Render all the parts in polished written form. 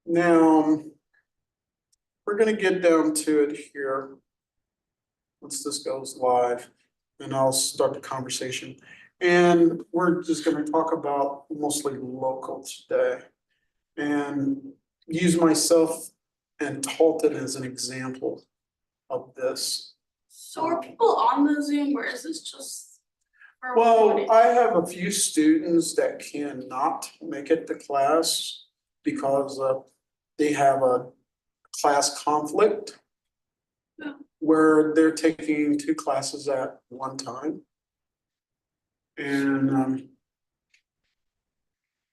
Now, we're gonna get down to it here. Once this goes live, and I'll start the conversation. And we're just gonna talk about mostly local today. And use myself and Talton as an example of this. So are people on the Zoom or is this just? for Well, recording? I have a few students that cannot make it to class because they have a class conflict. Yeah. Where they're taking two classes at one time. And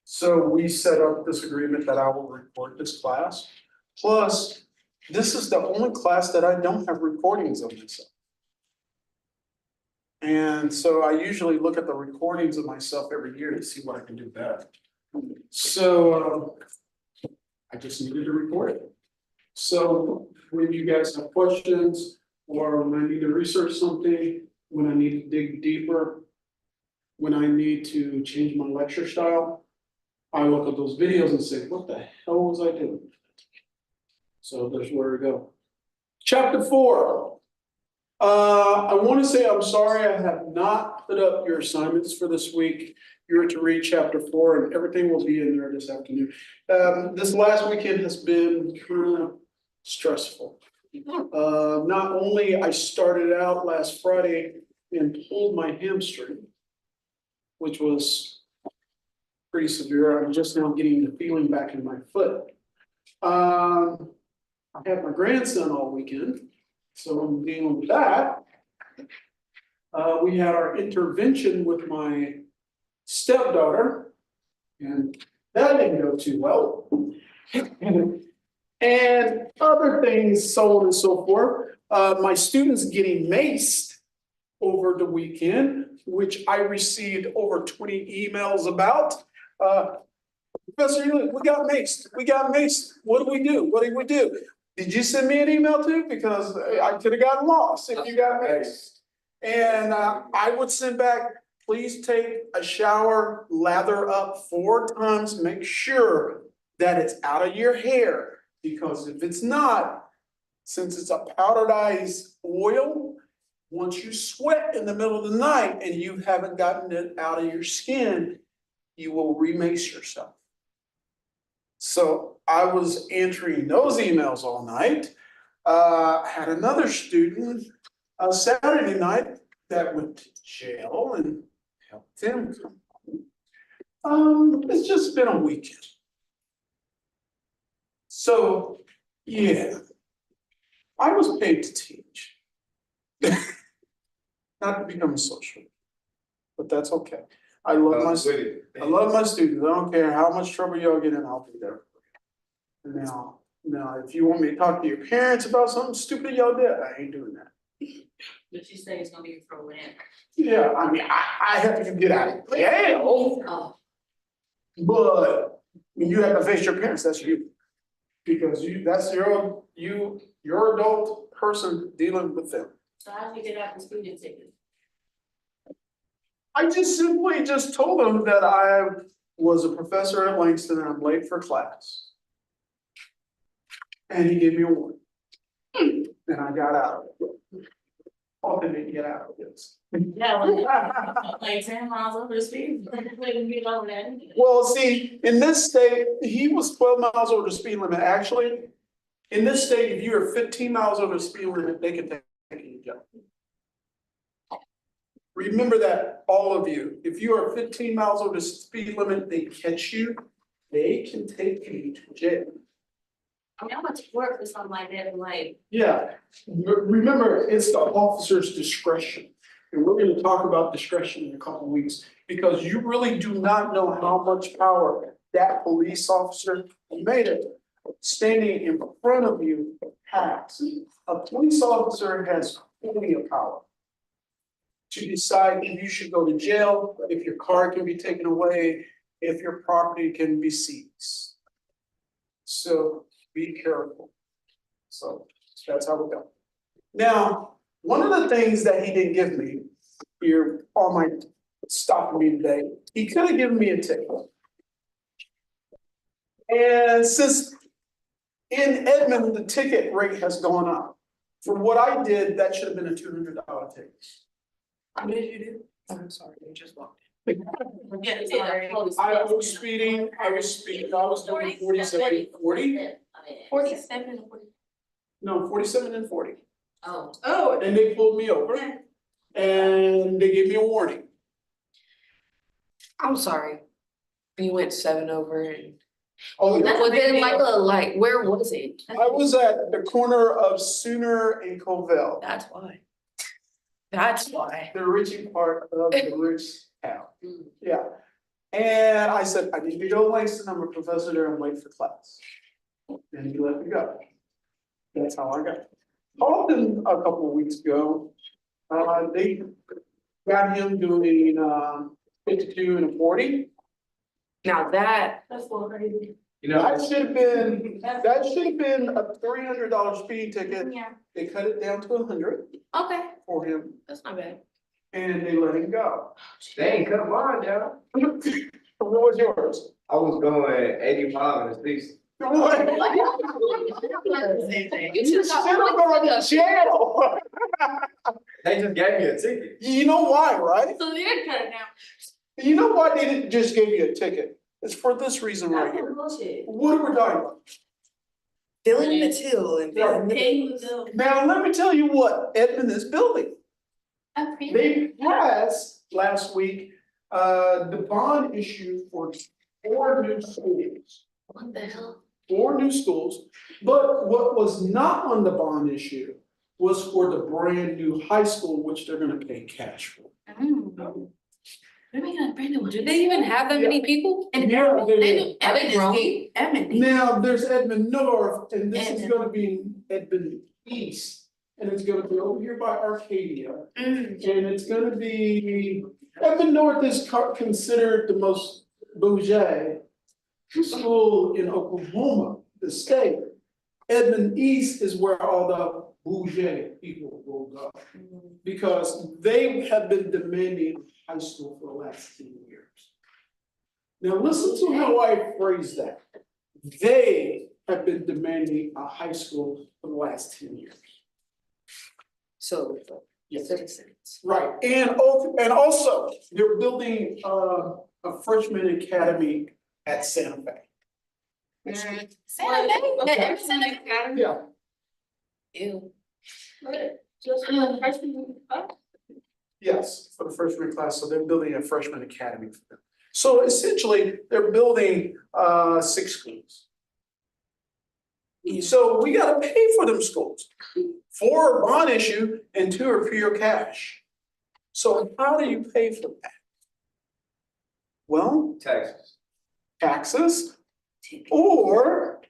so we set up this agreement that I will record this class. Plus, this is the only class that I don't have recordings of myself. And so I usually look at the recordings of myself every year to see what I can do better. So I just needed to record it. So when you guys have questions, or when I need to research something, when I need to dig deeper, when I need to change my lecture style, I look at those videos and say, what the hell was I doing? So there's where to go. Chapter 4. I want to say I'm sorry I have not put up your assignments for this week. You're to read chapter 4 and everything will be in there this afternoon. This last weekend has been kind of stressful. Not only I started out last Friday and pulled my hamstring, which was pretty severe. I'm just now getting the feeling back in my foot. I had my grandson all weekend, so I'm dealing with that. We had our intervention with my stepdaughter, and that didn't go too well. And other things, so on and so forth. My students getting maced over the weekend, which I received over 20 emails about. Professor, we got maced. What do we do? What did we do? Did you send me an email too? Because I could have gotten lost if you got maced. And I would send back, please take a shower, lather up 4 times, make sure that it's out of your hair. Because if it's not, since it's a powderized oil, once you sweat in the middle of the night and you haven't gotten it out of your skin, you will remace yourself. So I was answering those emails all night. Had another student Saturday night that went to jail and helped him come home. It's just been a weekend. So, yeah, I was paid to teach. Not to become a social, but that's okay. I love my students. I don't care how much trouble y'all get in, I'll be there. Now, if you want me to talk to your parents about something stupid y'all did, I ain't doing that. But you say it's gonna be thrown in. Yeah, I mean, I have to get out of jail, Oh, but when you have to face your parents, that's you. Because that's your adult person dealing with them. so how did you get out the speeding ticket? I just simply told them that I was a professor at Langston and I'm late for class. And he gave me a warning. And I got out of it. Often didn't get out of this. Yeah, like 10 miles over the speed. Like, you know that. Well, see, in this state, he was 12 miles over the speed limit. Actually, in this state, if you're 15 miles over the speed limit, they can take you to jail. Remember that, all of you, if you are 15 miles over the speed limit, they catch you, they can take you to jail. I mean, how much work is something like that, like, Yeah, remember, it's the officer's discretion. And we're gonna talk about discretion in a couple of weeks, because you really do not know how much power that police officer who made it standing in front of you has. A police officer has plenty of power to decide if you should go to jail, if your car can be taken away, if your property can be seized. So be careful. So that's how we go. Now, one of the things that he didn't give me here on my stopping me today, he could have given me a ticket. And since in Edmond, the ticket rate has gone up. For what I did, that should have been a $200 ticket. What did you do? I'm sorry, you just walked Yeah, sorry. I was speeding, I was doing 47 and 40, 47 and 40. no, 47 and 40. Oh. in. Oh, And they pulled me over and they gave me a warning. I'm sorry. You went 7 over and. Oh, yeah. That's a Was big it like deal. a light, where was it? I was at the corner of Sooner and Covell, That's why. That's why. the Ritchie part of the rich town. Yeah. And I said, I need to go to Langston, I'm a professor there, I'm late for class. And he let me go. That's how I got it. Called him a couple of weeks ago. They got him doing 52 and a 40. Now that, That's so crazy. That should have been a $300 speeding ticket. Yeah. They cut it down to 100 okay, for him that's not bad. and they let him go. They ain't cut mine down. What was yours? I was going 85 and 60. What? You You should should have gone to jail. They just gave me a ticket. You know why, right? So they're cutting out. You know why they didn't just give you a ticket? It's for this reason right here. Bullshit. What are we talking about? Filling the till and. Now, let me tell you what Edmond is building. They passed last week, the bond issue for 4 new schools. What the hell? 4 new schools, but what was not on the bond issue was for the brand new high school, which they're gonna pay cash for. They're making a brand new one. Do they even have that many people? Yeah, they do. Are they grown? Now, there's Edmond North, and this is Edmond. gonna be Edmond East, and it's gonna be over here by Arcadia. Mm. And it's gonna be, Edmond North is considered the most bougie school in Oklahoma, the state. Edmond East is where all the bougie people will go, because they have been demanding high school for the last 10 years. Now, listen to how I phrase that. They have been demanding a high school for the last 10 years. So, Yes. citizens. Right, and also, they're building a freshman academy at Santa Fe. Santa Fe, the Emerson Academy. Yeah, Ew. Just for the freshman. yes, for the freshman class, so they're building a freshman academy for them. So essentially, they're building 6 schools. So we gotta pay for them schools. 4 are bond issue and 2 are pure cash. So how do you pay for that? Well, Texas. taxes or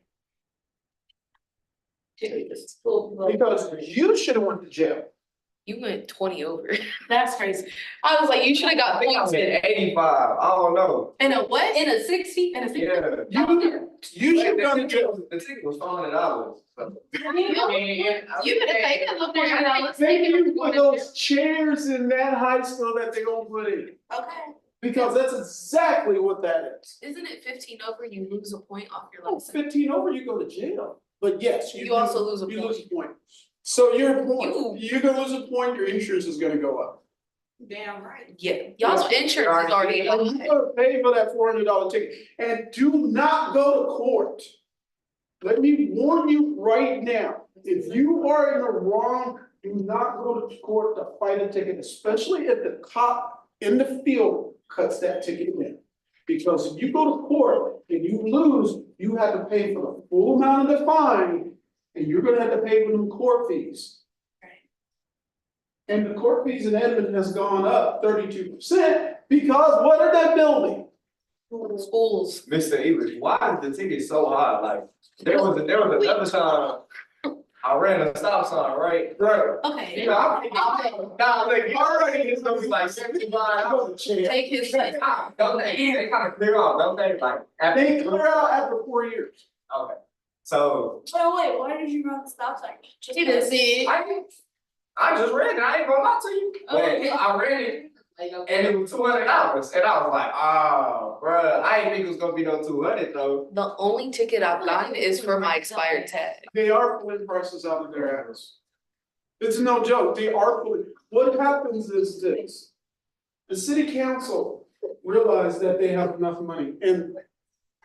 because you should have went to jail. You went 20 over. That's crazy. I was like, you should have I got think I points. said 85. I don't know. In a what? In a 60? In a sixty? Yeah. You should have gone to jail. The ticket was $400. So. You could have taken a little $400. Thank you for those chairs in that high school that they gonna put in, Okay. because that's exactly what that is. Isn't it 15 over, you lose a point off your Oh, license? 15 over, you go to jail, but yes, You also lose a you point. lose a point. So your point, you're gonna lose a point, your insurance is gonna go up. Damn right. Yeah, y'all's insurance is already. You're gonna pay for that $400 ticket, and do not go to court. Let me warn you right now, if you are in the wrong, do not go to court to fight a ticket, especially if the cop in the field cuts that ticket in. Because if you go to court and you lose, you have to pay for the full amount of the fine, and you're gonna have to pay for them court fees. And the court fees in Edmond has gone up 32%, because what are they building? Schools. Mr. Evers, why is the ticket so high? Like, there was another time I ran a stop sign, right? Right. Okay. You know, nah, like, already it's gonna be like 75. Take his like, Don't they kind of clear out, don't they? Like, after. They clear out after 4 years. Okay, so Wait, why did you run the stop sign? Just he didn't see it. I just ran it, I ain't gonna lie to you. Okay. But I ran it, And it was $200, and I was like, oh, bruh, I didn't think it was gonna be no 200 though. The only ticket I've gotten is for my expired tag. They are pulling prices out of their ass. It's no joke, they are pulling, what happens is this. The city council realized that they have enough money, and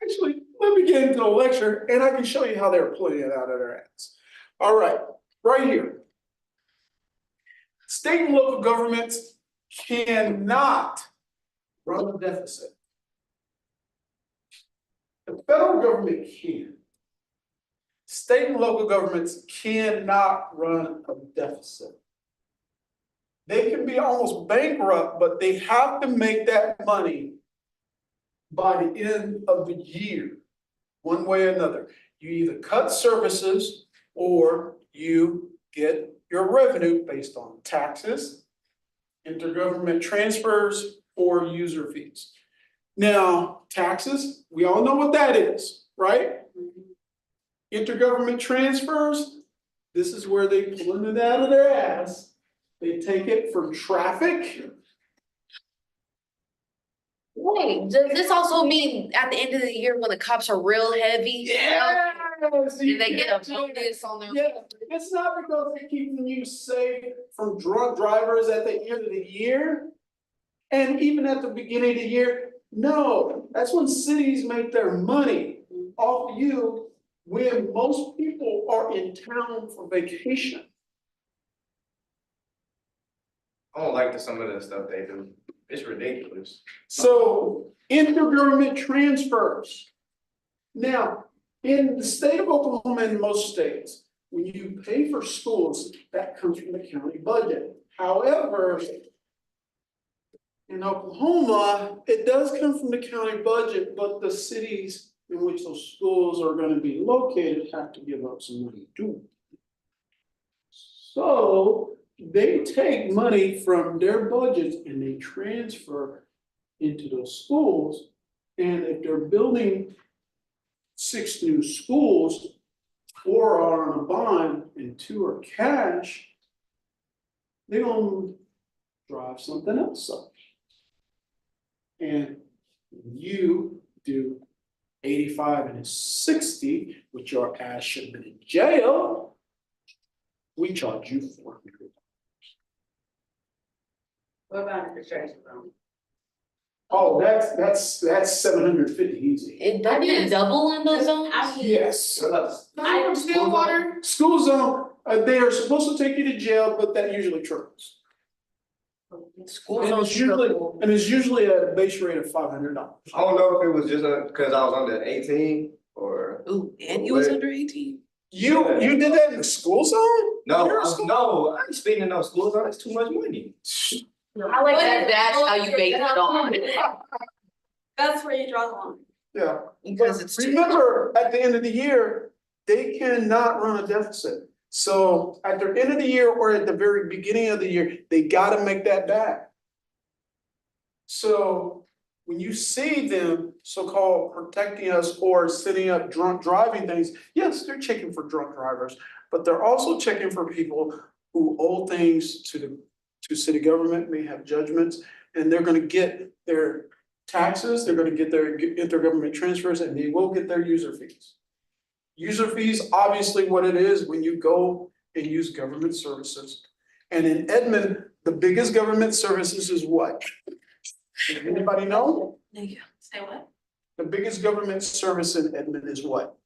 actually, let me get into the lecture, and I can show you how they're pulling it out of their ass. All right, right here. State and local governments cannot run a deficit. The federal government can. State and local governments cannot run a deficit. They can be almost bankrupt, but they have to make that money by the end of the year, one way or another. You either cut services or you get your revenue based on taxes, intergovernment transfers, or user fees. Now, taxes, we all know what that is, right? Intergovernment transfers, this is where they pull it out of their ass. They take it from traffic. Wait, does this also mean at the end of the year when the cops are real heavy? Yes, Do they get a you- bonus on their? Yeah, it's not because they're keeping you safe from drunk drivers at the end of the year. And even at the beginning of the year, no, that's when cities make their money off of you when most people are in town for vacation. I don't like some of the stuff they do. It's ridiculous. So intergovernment transfers. Now, in the state of Oklahoma and most states, when you pay for schools, that comes from the county budget. However, in Oklahoma, it does come from the county budget, but the cities in which those schools are gonna be located have to give up some money too. So they take money from their budgets and they transfer into those schools. And if they're building 6 new schools, 4 are on a bond and 2 are cash, they gonna drive something else up. And you do 85 and a 60, which your ass should have been in jail, we charge you $400. What about the construction zone? Oh, that's 750 easy. It doesn't it double in those zones? I mean, Yes. I Stillwater? School zone, they are supposed to take you to jail, but that usually triples. School And zones it's usually, triple. and it's usually at a base rate of $500. I don't know if it was just cause I was under 18 or. Ooh, and you was under 18? You did that in the school zone? No, You're a school- no, I ain't spending no school zone, it's too much money. I like that. That's how you base it on. That's where you draw the line. Yeah. Because it's too. Remember, at the end of the year, they cannot run a deficit. So at the end of the year or at the very beginning of the year, they gotta make that back. So when you see them so-called protecting us or setting up drunk driving things, yes, they're checking for drunk drivers, but they're also checking for people who owe things to city government, may have judgments, and they're gonna get their taxes, they're gonna get their intergovernment transfers, and they will get their user fees. User fees, obviously what it is when you go and use government services. And in Edmond, the biggest government services is what? Does anybody know? Say what? The biggest government service in Edmond is what?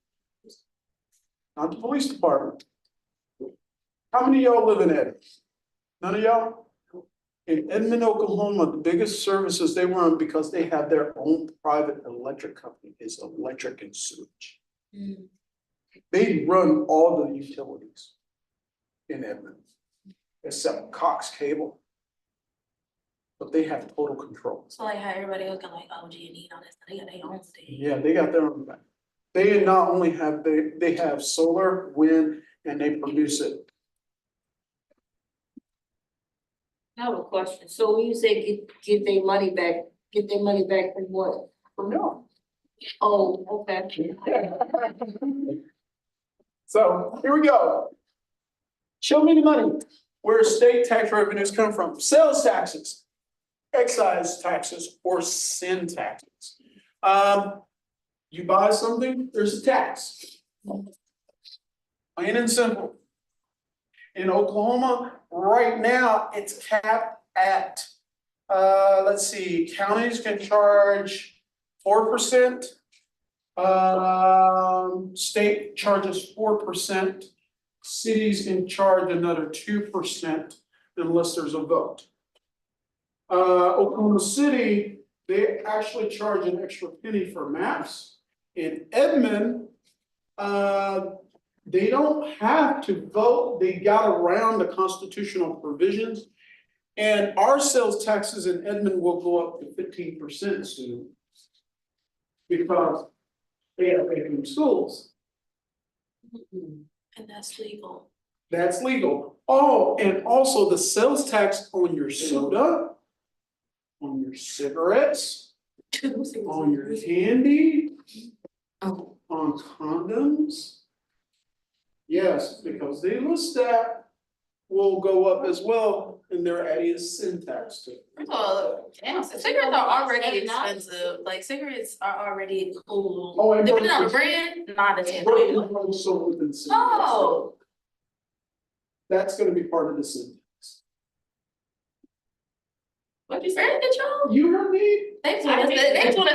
Not the police department. How many of y'all live in Edmond? None of y'all? In Edmond, Oklahoma, the biggest services they run because they have their own private electric company is electric and sewage. They run all the utilities in Edmond, except Cox Cable. But they have total control. So like how everybody was going like, oh, G&E and all that stuff, they got their own thing. Yeah, they got their own back. They not only have, they have solar, wind, and they produce it. I have a question. So when you say get their money back from what? From y'all. Oh, okay. So here we go. Show me the money. Where state tax revenues come from? Sales taxes. excise taxes or sin taxes. You buy something, there's a tax. Plain and simple. In Oklahoma, right now, it's capped at, let's see, counties can charge 4%. State charges 4%. Cities can charge another 2% unless there's a vote. Oklahoma City, they actually charge an extra penny for maps. In Edmond, they don't have to vote, they got around the constitutional provisions. And our sales taxes in Edmond will go up to 15% soon. Because they have vacant schools, And that's legal. that's legal. Oh, and also the sales tax on your soda, on your cigarettes, on your candy, Oh, on condoms. Yes, because they list that will go up as well, and they're adding a sin tax to it. Well, damn, cigarettes are already expensive, like cigarettes are already cool. Oh, and Depending on the brand, not as But expensive. also within sin tax. Oh, That's gonna be part of the sin tax. what'd you say, Control? You heard me? They want us to, they want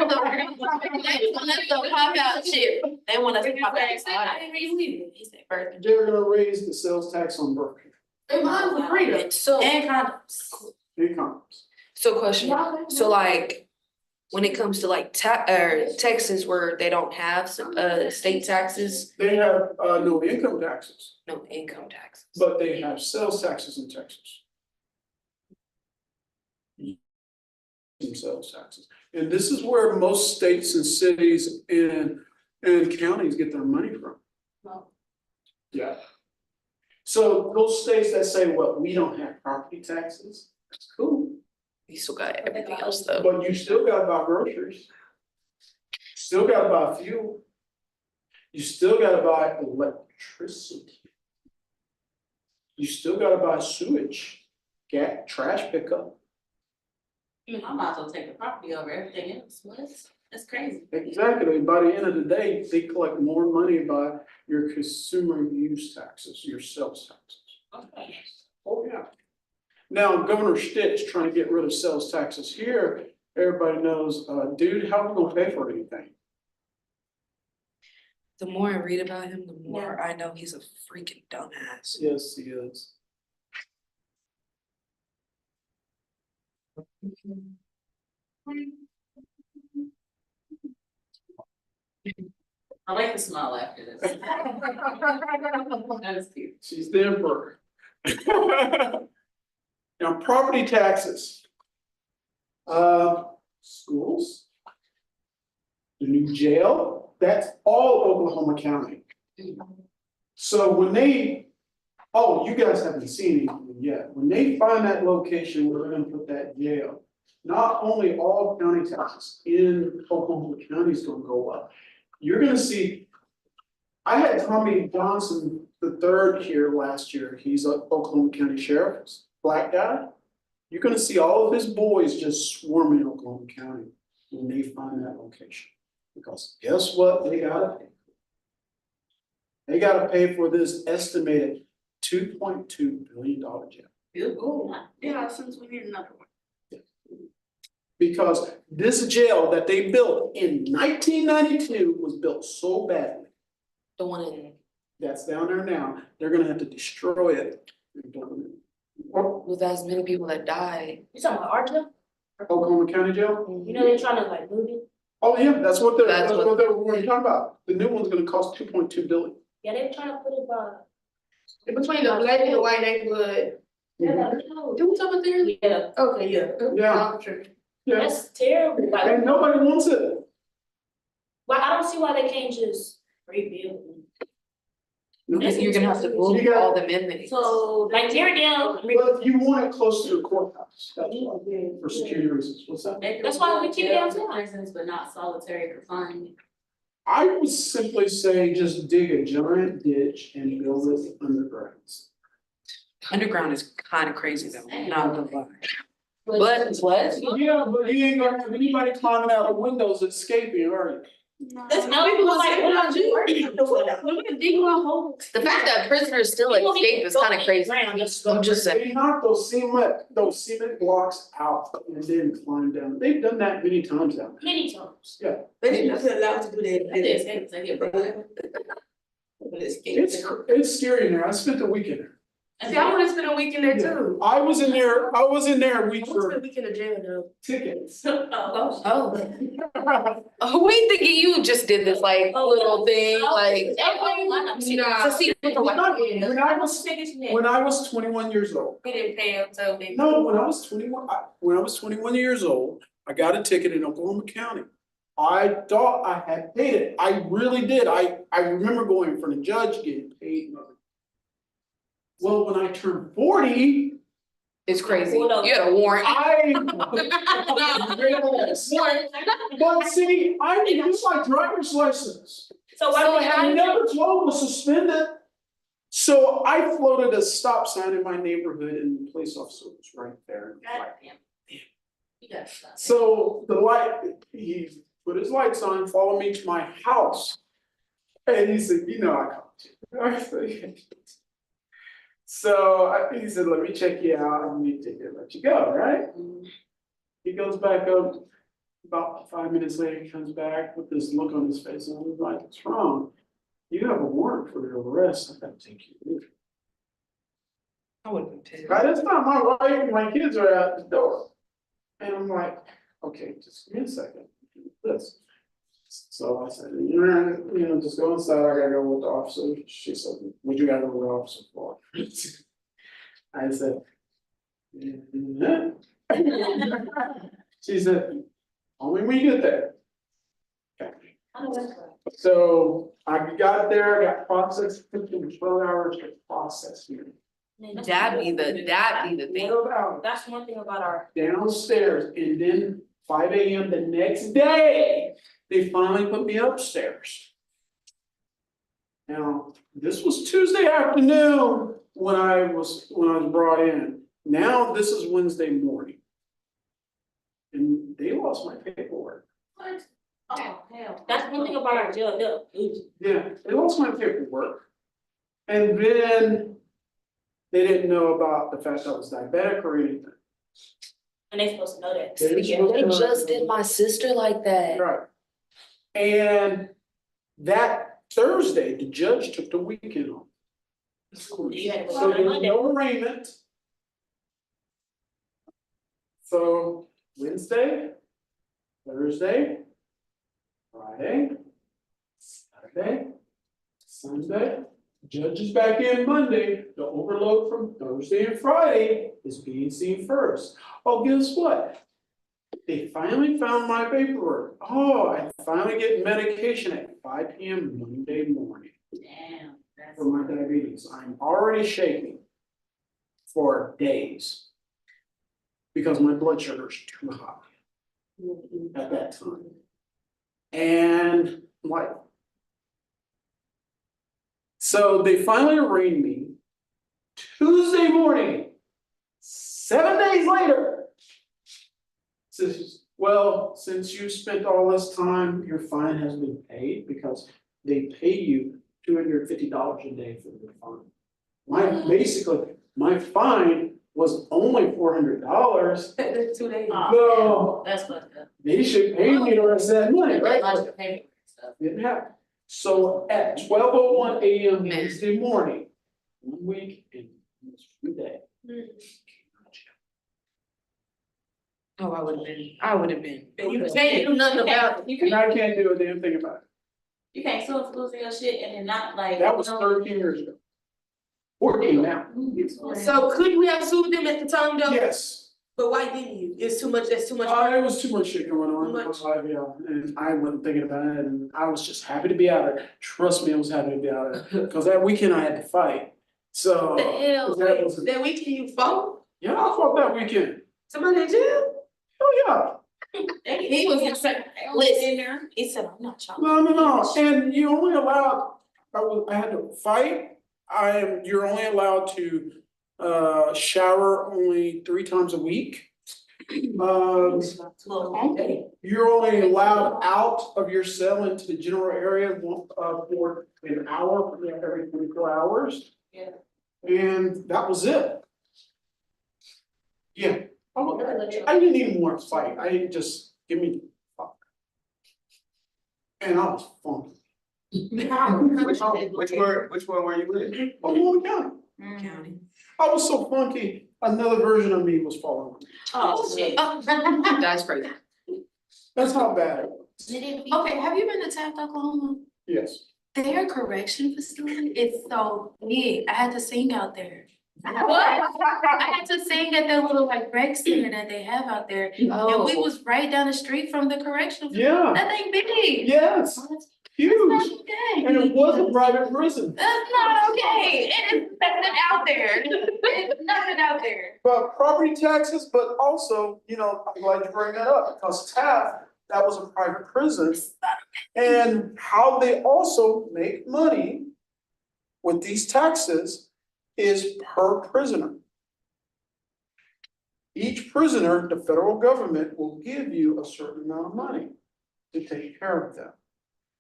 us to pop out shit. They want us to pop out. I didn't read it. He said first. They're gonna raise the sales tax on birth control so, And condoms. and condoms. so question, so like, when it comes to like Texas where they don't have state taxes, They have no income taxes, no income taxes. but they have sales taxes in Texas. Some sales taxes, and this is where most states and cities and counties get their money from. Yeah. So those states that say, well, we don't have property taxes, that's cool, You still got everything else though. but you still gotta buy groceries. Still gotta buy fuel. You still gotta buy electricity. You still gotta buy sewage, trash pickup. I might as well take the property over everything else. That's crazy. Exactly, by the end of the day, they collect more money by your consumer use taxes, your sales taxes. Okay. Oh, yeah. Now, Governor Stitt's trying to get rid of sales taxes here. Everybody knows, dude, how are we gonna pay for anything? The more I read about him, the more I know he's a freaking dumbass. Yes, he is. I like the smile after this. That is cute. She's the emperor. Now, property taxes. Schools. The new jail, that's all Oklahoma County. So when they, oh, you guys haven't seen anything yet, when they find that location, we're gonna put that jail. Not only all county taxes in Oklahoma County is gonna go up. You're gonna see, I had Tommy Johnson III here last year, he's a Oklahoma County Sheriff, black guy. You're gonna see all of his boys just swarming Oklahoma County when they find that location. Because guess what, they gotta pay. They gotta pay for this estimated $2.2 billion jail. Yeah, since we need another one. Because this jail that they built in 1992 was built so badly. The one in, That's down there now, they're gonna have to destroy it. and build it. with as many people that died. You talking about our jail? Oklahoma County Jail? You know they're trying to like move it? Oh, yeah, that's what they're, That's that's what- what they're, we're talking about. The new one's gonna cost $2.2 billion. Yeah, they're trying to put it by. In between the black and the white neighborhood. Do we talk about there? Yeah, Okay, yeah. Yeah. I'm sure. Yeah, that's terrible, like, and nobody wants it. but I don't see why they can't just rebuild. You're gonna have to move You got- all them inmates. So, like, tear it down, Well, you want it close to the courthouse, that's why, for security reasons, what's that? That's why we keep it outside. Prisons, but not solitary confinement. I would simply say just dig a giant ditch and build it underground. Underground is kind of crazy though, not gonna lie. But what? Yeah, but you ain't gonna have anybody climbing out of windows escaping, are you? That's how people like, what I do. The fact that prisoners still escape is kind of crazy. I'm just saying. They knock those cement blocks out and then climb down. They've done that many times down there. Many times. They just allowed to do that. It's scary in there. I spent the weekend there. See, I wanna spend a week in there too. I was in there a week I wanna spend for a week in the jail though. tickets. Oh, we thinking you just did this like little thing, like. Nah. To see what the When like. I was 21 years old. We didn't pay him, so they. No, when I was 21 years old, I got a ticket in Oklahoma County. I thought I had paid it. I really did. I remember going in front of the judge, getting paid. and everything. Well, when I turned 40, It's crazy. You had a warrant. But see, I didn't use my driver's license. So why do we I have? never told was suspended. So I floated a stop sign in my neighborhood and the police officer was right there. So the he put his lights on, followed me to my house. And he said, I caught you. I said, so he said, let me check you out and we take it, let you go, right? He goes back up, about 5 minutes later, he comes back with this look on his face and I was like, what's wrong? You have a warrant for your arrest, I gotta take you. I would have been pissed. By this time, my wife and my kids are out the door. And I'm like, okay, just give me a second, this. So I said, just go inside, I gotta go with the officer. She said, what you gotta go with the officer for? I said, she said, only when you get there. Okay. So I got there, I got processed, took them 12 hours to process me. That'd be the thing. 12 hours That's one thing about our. downstairs and then 5 AM the next day, they finally put me upstairs. Now, this was Tuesday afternoon when I was brought in. Now, this is Wednesday morning. And they lost my paperwork. What? Oh, hell. That's one thing about our jail, Yeah, they lost my paperwork. And then they didn't know about the fact that I was diabetic or anything. and they supposed to know that. They They just did my sister like that. Right. And that Thursday, the judge took the weekend off. You had to So wait there was on Monday. no arraignment. So Wednesday, Thursday, Friday, Saturday, Sunday, judge is back in Monday. The overload from Thursday and Friday is being seen first. Oh, guess what? They finally found my paperwork. Oh, I finally get medication at 5 PM Monday morning Damn. That's. for my diabetes. I'm already shaking for days because my blood sugar is too high at that time. And like, so they finally arraigned me Tuesday morning, 7 days later. Says, well, since you spent all this time, your fine has been paid because they pay you $250 a day for your fine. Basically, my fine was only $400. That's 2 days. No. That's fucked up. They should pay me the rest of that money, They right? lost your paper and stuff. Didn't happen. So at 12:01 AM Man. Wednesday morning, 1 week and almost 2 days. Oh, I would have been. And you can't do nothing about it. You And can't, I can't do a damn thing about you can't sue for losing your shit and then not like. it. That was 13 years ago. 14 now. So couldn't we have sued them at the time though? Yes. But why didn't you? It's too much, that's too much. It was too much shit going on. Too much. Yeah, and I wasn't thinking about it and I was just happy to be out there. Trust me, I was happy to be out there. Cause that weekend I had to fight. So. The hell, that was- that weekend you fought? Yeah, I fought that weekend. Somebody in jail? Oh, He was just like, listen there, he said, I'm not yeah. trying. No. And you only allowed, I had to fight. You're only allowed to shower only 3 times a week. You're only allowed out of your cell into the general area for an hour every 24 hours. Yeah. And that was it. Yeah, I didn't even want to fight, I didn't just, give me. Fuck. And I was funky. Which one were you with? Oh, Lord, yeah. County. I was so funky, another version of me was following me. Oh, shit. That's crazy. That's how bad it was. Okay, have you been to Taft, Oklahoma? Yes. Their correction facility is so big. I had to sing out there. What? I had to sing at the little like rec center that they have out there. And we Oh, was right down the street from the correction. Yeah, That thing big. yes, That's huge. not okay. And it was a private prison. That's not okay. It is nothing out there. It's nothing out there. But property taxes, but also, I'm glad you bring that up, because Taft, that was a private prison. And how they also make money with these taxes is per prisoner. Each prisoner, the federal government will give you a certain amount of money to take care of them.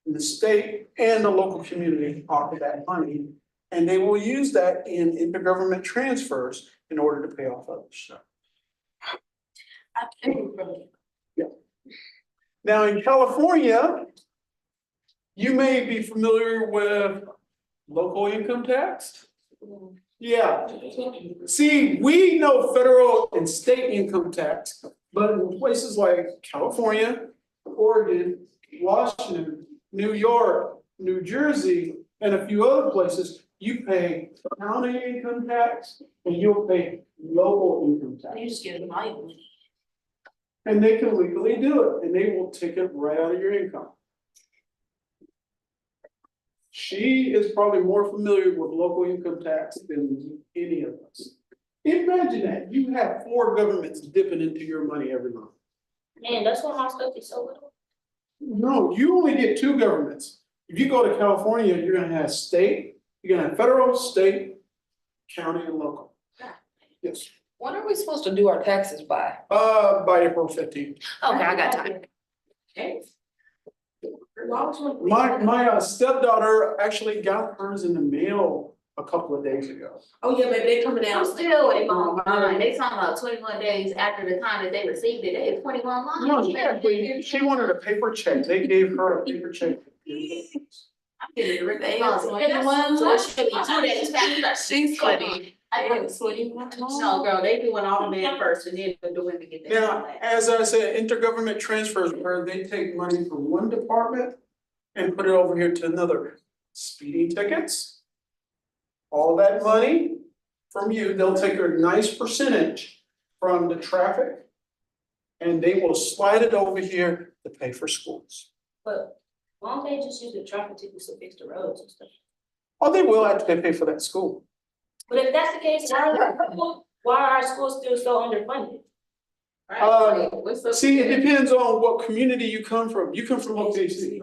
And the state and the local community pocket that money, and they will use that in intergovernment transfers in order to pay off other stuff. I think really. Now, in California, you may be familiar with local income tax. Yeah, see, we know federal and state income tax, but in places like California, Oregon, Washington, New York, New Jersey, and a few other places, you pay county income tax and you'll pay local income tax. You just give them all your money. And they can legally do it, and they will take it right out of your income. She is probably more familiar with local income tax than any of us. Imagine that, you have 4 governments dipping into your money every month. Man, that's why my stuff is so little. No, you only get 2 governments. If you go to California, you're gonna have state, you're gonna have federal, state, county, and local. Yes, when are we supposed to do our taxes by? by April 15th. Okay, I got time. My stepdaughter actually got hers in the mail a couple of days ago. Oh, yeah, baby, they coming I'm down. still waiting on mine. They talking about 21 days after the time that they received it. They had 21 lines. No, she wanted a paper check, they gave her a paper check. I'm getting the rip. They off. are 21 So it should be 2 days after. She's funny. I know. 21. No, girl, they doing all the men first and then the women get their. Now, as I said, intergovernment transfers where they take money from one department and put it over here to another. Speeding tickets. All that money from you, they'll take a nice percentage from the traffic. And they will slide it over here to pay for schools. But why don't they just use the traffic tickets to fix the roads and stuff? Oh, they will after they pay for that school. But if that's the case, why are our schools still so underfunded? See, it depends on what community you come from. You come from OKC.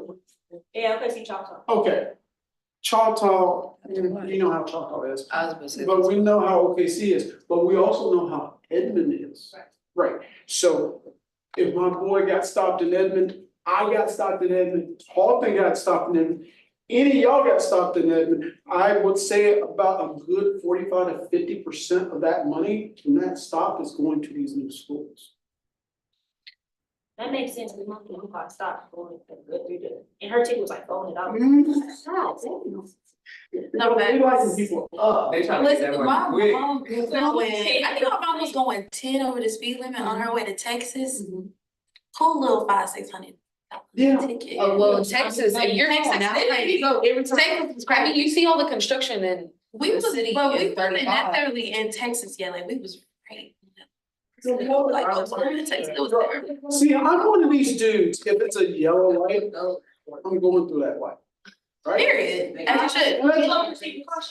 Yeah, okay, see Choctaw. Okay. Choctaw, you know how Choctaw is, I was gonna say. but we know how OKC is, but we also know how Edmond is. Right, so if my boy got stopped in Edmond, I got stopped in Edmond, Halton got stopped in Edmond. Any of y'all got stopped in Edmond, I would say about a good 45 to 50% of that money from that stop is going to these new schools. That makes sense, because my kid got stopped going good through the, and her ticket was like $400. No, They lighten people up. They trying to get that Listen, money my quick. mom was going, I think my mom was going 10 over the speed limit on her way to Texas. Cool little $500-600 Yeah. ticket. Oh, well, in Texas, if you're Texas, going out, there you go. Texas is crazy. I mean, you see all the construction in We the was, city but we is wasn't 35. necessarily in Texas yet, like we was right. So Like, what- we're in Texas, it was there. See, I'm one of these dudes, if it's a yellow light, I'm going through that light. Right? Period, as you should.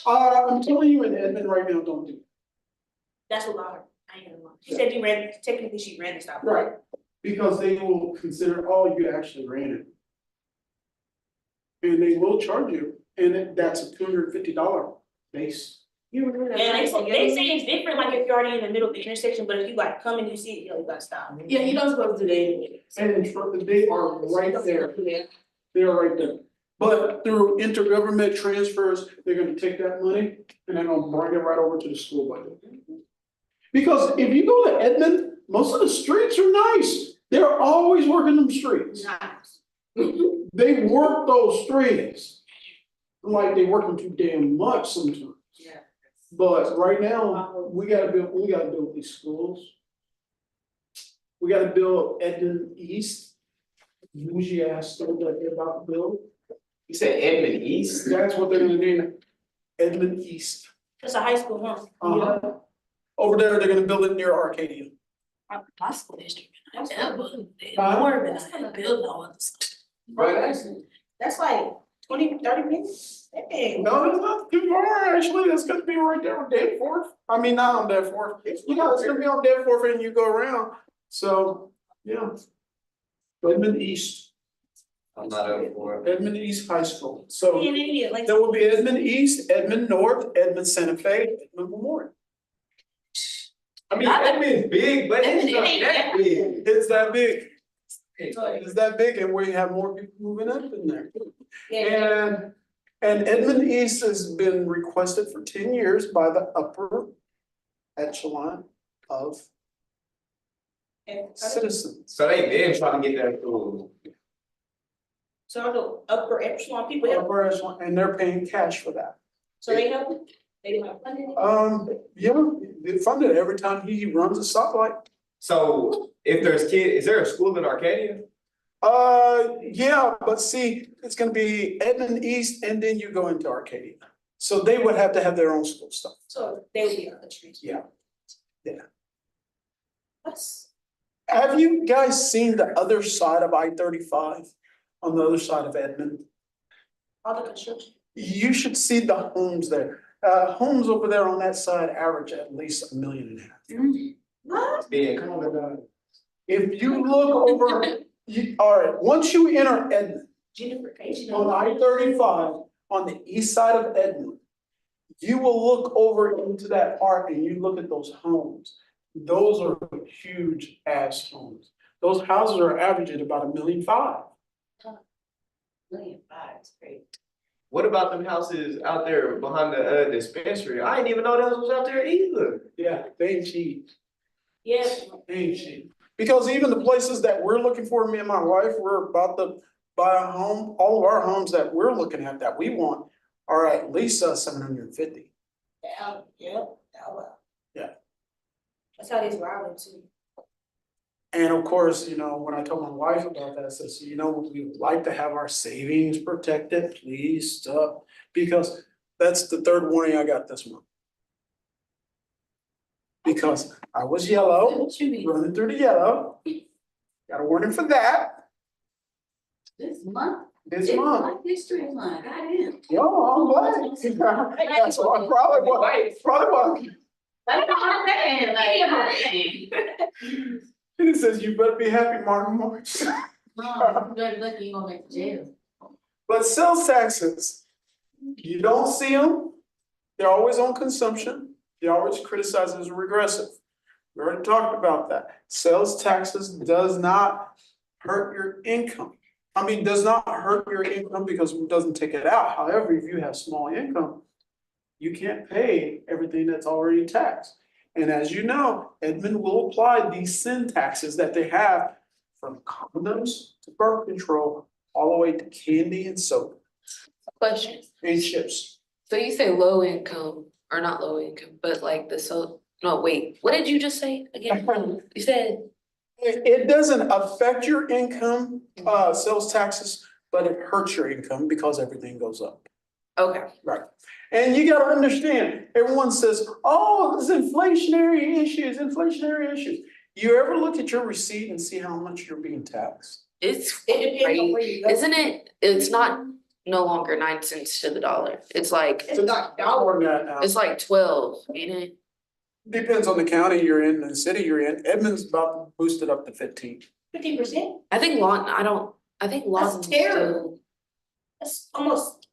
I'm telling you in Edmond right now, don't do it. That's what got her. I ain't gonna lie. She said you ran, technically she ran the stop. Right, because they will consider, oh, you actually ran it. And they will charge you, and that's a $250 base. And they say it's different, like if you're already in the middle of the intersection, but if you like come and you see it, you gotta stop. Yeah, you don't supposed to do that anyway. And they are right there. They're right there. But through intergovernment transfers, they're gonna take that money and they're gonna bring it right over to the school budget. Because if you go to Edmond, most of the streets are nice. They're always working them streets. They work those streets. Like they work them too damn much sometimes. Yeah. But right now, we gotta build these schools. We gotta build Edmond East. Bougie ass store that they're about to build. You said Edmond East? That's what they're gonna name it. Edmond East. It's a high school, huh? Uh-huh. Over there, they're gonna build it near Arcadia. My school district, I never, Huh? more than I built all of this. Right, That's like 20-30 minutes. Dang. No, that's not too far, actually, that's gonna be right there on Danforth. I mean, not on Danforth, you know, it's gonna be on Danforth and you go around, so, yeah. Edmond East, I'm not over for it. Edmond East High School, so Yeah, yeah, like. there will be Edmond East, Edmond North, Edmond Santa Fe, Edmond Memorial. I mean, Edmond's big, but it's not Edmond that big. It's that big. It's that big and we have more people moving up in there. Yeah. And Edmond East has been requested for 10 years by the upper echelon of citizens. So they been trying to get that through. So the upper echelon people help, Upper echelon, and they're paying cash for that. so they help, they do have funding. Yeah, they fund it every time he runs a stoplight. So if there's is there a school in Arcadia? Yeah, but see, it's gonna be Edmond East and then you go into Arcadia. So they would have to have their own school stuff. So they would be on the streets. Yeah. That's, Have you guys seen the other side of I-35? On the other side of Edmond? all the construction. You should see the homes there. Homes over there on that side average at least $1.5 million. What? Being common. If you look over, alright, once you enter Edmond, Gentrification. on I-35, on the east side of Edmond, you will look over into that park and you look at those homes. Those are huge ass homes. Those houses are averaging about $1.5 million. $1.5 is great. What about them houses out there behind the dispensary? I didn't even know that was out there either. Yeah, they ain't cheap. Yeah. They ain't cheap. Because even the places that we're looking for, me and my wife, we're about to buy a home, all of our homes that we're looking at that we want are at least 750. Yeah, well. Yeah. That's how these Robin too. And of course, you know, when I told my wife about that, I said, so, you know, we would like to have our savings protected, please, stuff. Because that's the third warning I got this month. Because I was yellow, What you mean? running through the yellow. Got a warning for that This month? this It's month. Black History Month, goddamn. Yo, I'm glad. That's why, probably why. That's what I'm saying, like. It says you better be happy, Martin March. Mom, you better look, you gonna make jail. But sales taxes, you don't see them. They're always on consumption. They're always criticized as regressive. We already talked about that. Sales taxes does not hurt your income. I mean, does not hurt your income because it doesn't take it out. However, if you have small income, you can't pay everything that's already taxed. And as you know, Edmond will apply these sin taxes that they have from condoms to birth control, all the way to candy and soap Question, and chips. so you say low income, or not low income, but like no, wait, what did you just say again? You said, It doesn't affect your income, sales taxes, but it hurts your income because everything goes up. okay, Right. And you gotta understand, everyone says, oh, this is inflationary issues. You ever look at your receipt and see how much you're being taxed? it's It depends on crazy, where you go. isn't it? It's not no longer 9 cents to the dollar, it's like, It's not dollar that now. it's like 12, ain't it? Depends on the county you're in and the city you're in. Edmond's about to boost it up to 15. 50%, I think Lawton, I think Lawton's terrible. still, that's almost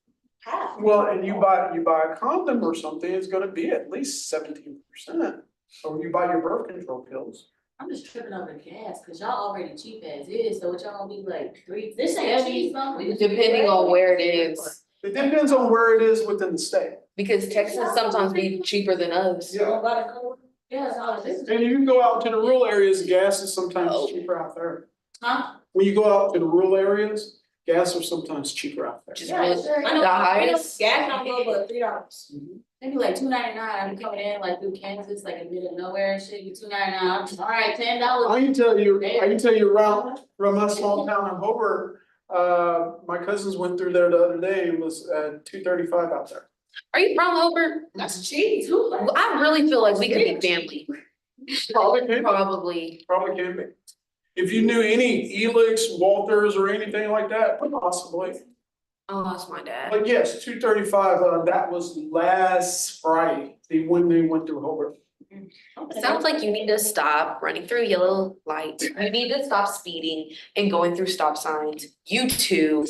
Half. Well, and you buy a condom or something, it's gonna be at least 17%. Or you buy your birth control pills. I'm just tripping over gas, cause y'all already cheap as is, so what y'all gonna be like three? This ain't seventy cheap. something? Depending on where it is, It depends on where it is within the state. because Texas sometimes be cheaper than us. Yeah. Yeah, so this is, And you can go out to the rural areas, gas is sometimes Oh. cheaper out there. huh? When you go out to the rural areas, gas are sometimes cheaper out there. Just Yeah, really, sure. I know, the I know highest. gas don't go but $3. Mhm. Maybe like $2.99, I'm coming in like through Kansas, like in the middle of nowhere and shit, $2.99, all right, $10. I can tell you around my small town of Hobart, my cousins went through there the other day, it was $2.35 out there. Are you from Hobart? That's cheap. Well, I really feel like we could be family, Probably can, probably. probably can be. If you knew any Elix, Walters, or anything like that, possibly. I lost my dad. But yes, $2.35, that was last Friday, when they went through Hobart. Sounds like you need to stop running through yellow lights. You need to stop speeding and going through stop signs. You too.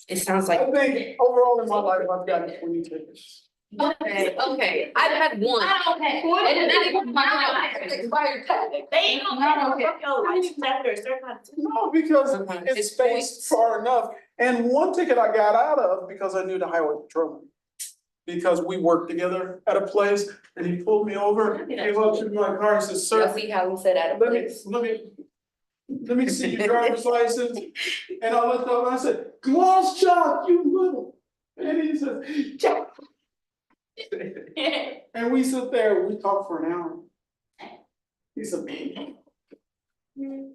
It sounds like, I think overall in my life, I've gotten 20 tickets. okay, I've had one. Not okay. And not even my expired tag. They ain't gonna Not okay. fuck your license after a certain amount of time. No, because it's It's spaced points. far enough, and one ticket I got out of because I knew the highway patrolman. Because we worked together at a place, and he pulled me over, came up to my car and said, Y'all sir, see how he said at a let me, place? let me see your driver's license. And I looked up and I said, gloss shop, you little. And he says, Jack. And we sit there, we talk for an hour. He said,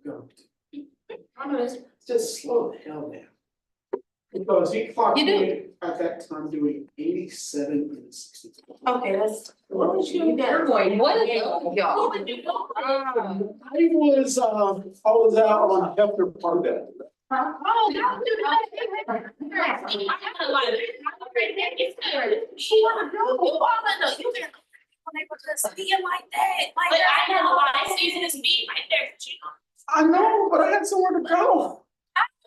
go. Just slow the hell down. Because he clocked You do. me at that time doing 87 and 60. Okay, that's. What was You got. What is y'all? I was out on Hefner Park that. Oh, don't do that. I have a lot of. She wanna go, you all in the, you been. When they were just being like that, like. But I know why season is me right there, you know. I know, but I had somewhere to go.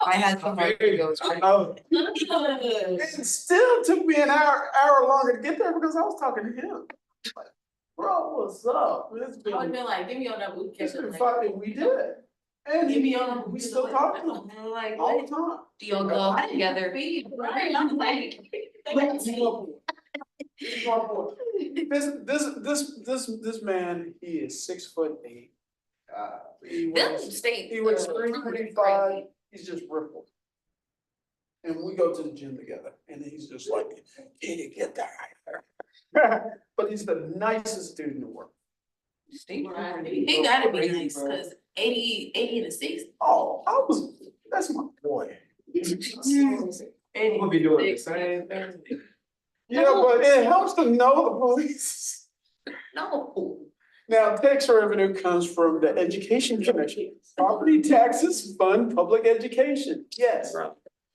I had somewhere to go. I know. It still took me an hour longer to get there because I was talking to him. Like, bro, what's up? It's I would've been, been like, give me your number, we can it's catch been up fun, later. and we did it. And Give me your number. we still talk to him Like, all the time. do y'all go out together? Right, I'm like. He's my boy. He's my boy. This man, he is 6'8". He Them weighs- state. He weighs 325, he's just rippled. And we go to the gym together, and he's just like, can you get there? But he's the nicest dude in the world. He gotta be nice, cause 80 and 60. Oh, that's my boy. We'll be doing the same thing. Yeah, but it helps to know the police. No. Now, tax revenue comes from the Education Commission. Property taxes fund public education, yes.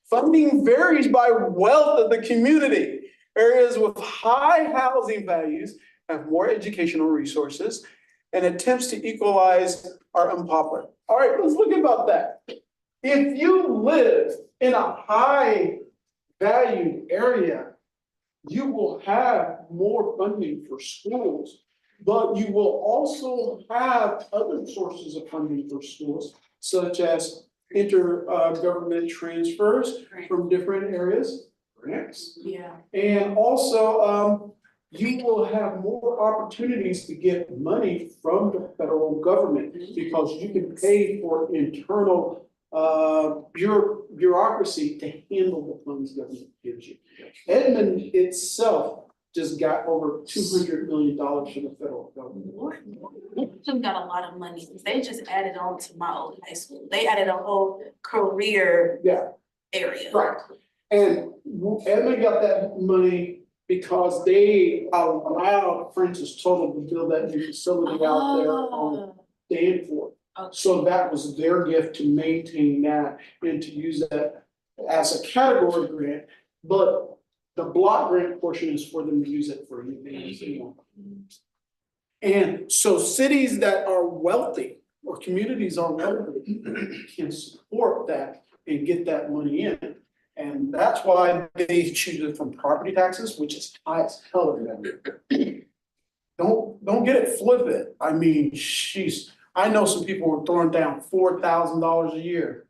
Funding varies by wealth of the community. Areas with high housing values have more educational resources, and attempts to equalize are unpopular. All right, let's look about that. If you live in a high valued area, you will have more funding for schools, but you will also have other sources of funding for schools, such as intergovernment transfers from different areas, grants. Yeah. And also, you will have more opportunities to get money from the federal government because you can pay for internal bureaucracy to handle the funds government gives you. Edmond itself just got over $200 million from the federal government. Them got a lot of money. They just added on to my old high school. They added a whole career Yeah, area. right. And Edmond got that money because they allowed Francis Total to build that new facility out there on Danforth. Okay. So that was their gift to maintain that and to use that as a category grant. But the block grant portion is for them to use it for anything else they want. And so cities that are wealthy or communities are wealthy can support that and get that money in. And that's why they choose it from property taxes, which is high as hell in that. Don't get it flippant. I mean, I know some people are throwing down $4,000 a year.